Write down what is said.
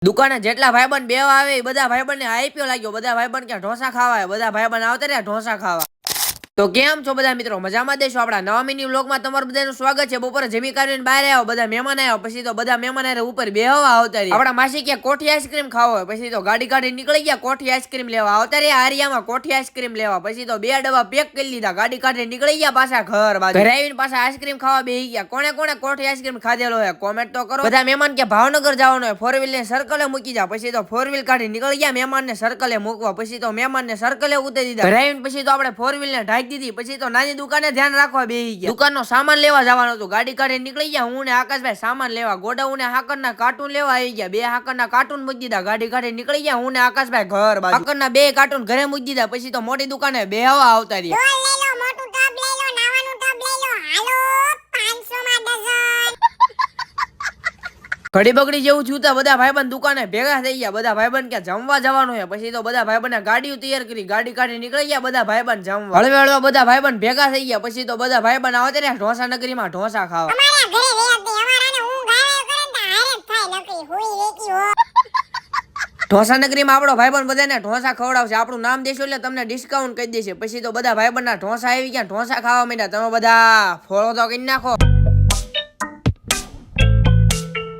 દુકાને જેટલા ભાઈબંધ બેવા આવે એ બધા ભાઈબંધ ને આઈપીઓ લાગ્યો, બધા ભાઈબંધ ક્યાં ઢોસા ખાવા, બધા ભાઈબંધ આવતા રહ્યા ઢોસા ખાવા. તો કેમ છો બધા મિત્રો, મજામાં દેશો? આપણા નવા મિની વ્લોગમાં તમારું બધાનું સ્વાગત છે. બપોરે જમી કરીને બહાર આવ્યો, બધા મહેમાન આવ્યા, પછી તો બધા મહેમાન આરે ઉપર બેહવા આવતા રહ્યા. આપણા માસી ક્યાં કોઠી આઈસ્ક્રીમ ખાવો હોય, પછી તો ગાડી કાઢી નીકળી ગયા કોઠી આઈસ્ક્રીમ લેવા. આવતા રહ્યા આરિયામાં કોઠી આઈસ્ક્રીમ લેવા. પછી તો 2 ડબ્બા પેક કરી લીધા, ગાડી કાઢી નીકળી ગયા પાછા ઘર બાજુ. ઘરે આવીને પાછા આઈસ્ક્રીમ ખાવા બેહી ગયા. કોણે કોણે કોઠી આઈસ્ક્રીમ ખાધેલો હે કોમેન્ટ તો કરો. બધા મહેમાન કે ભાવનગર જવાનું હોય, 4 વ્હીલ ને સર્કલે મૂકી જા. પછી તો 4 વ્હીલ કાઢી નીકળી ગયા મહેમાન ને સર્કલે મૂકવા. પછી તો મહેમાન ને સર્કલે ઉતારી દીધા. ઘરે આવીને પછી તો આપણે 4 વ્હીલ ને ઢાંકી દીધી. પછી તો નાની દુકાને ધ્યાન રાખવા બેહી ગયા. દુકાનનો સામાન લેવા જવાનું હતું, ગાડી કાઢી નીકળી ગયા. હું ને આકાશભાઈ સામાન લેવા. ગોડાઉન ને હાકરના કાર્ટૂન લેવા આવી ગયા. 2 હાકરના કાર્ટૂન મૂકી દીધા, ગાડી કાઢી નીકળી ગયા. હું ને આકાશભાઈ ઘર બાજુ. હાકરના 2 કાર્ટૂન ઘરે મૂકી દીધા. પછી તો મોટી દુકાને બેહવા આવતા રહ્યા. ઘડી બગડી જેવું થયું, બધા ભાઈબંધ દુકાને ભેગા થઈ ગયા. બધા ભાઈબંધ ક્યાં જમવા જવાનું છે. પછી તો બધા ભાઈબંધ ગાડીઓ તૈયાર કરી, ગાડી કાઢી નીકળી ગયા બધા ભાઈબંધ જમવા. હળવે હળવે બધા ભાઈબંધ ભેગા થઈ ગયા. પછી તો બધા ભાઈબંધ આવતા રહ્યા ઢોસા નગરીમાં ઢોસા ખાવા. ઢોસા નગરીમાં આપણો ભાઈબંધ બધાને ઢોસા ખવડાવશે. આપણું નામ દેશો એટલે તમને ડિસ્કાઉન્ટ કહી દેશે. પછી તો બધા ભાઈબંધના ઢોસા આવી ગયા, ઢોસા ખાવા માંડ્યા. તમે બધા ફોલો તો કરી નાખો.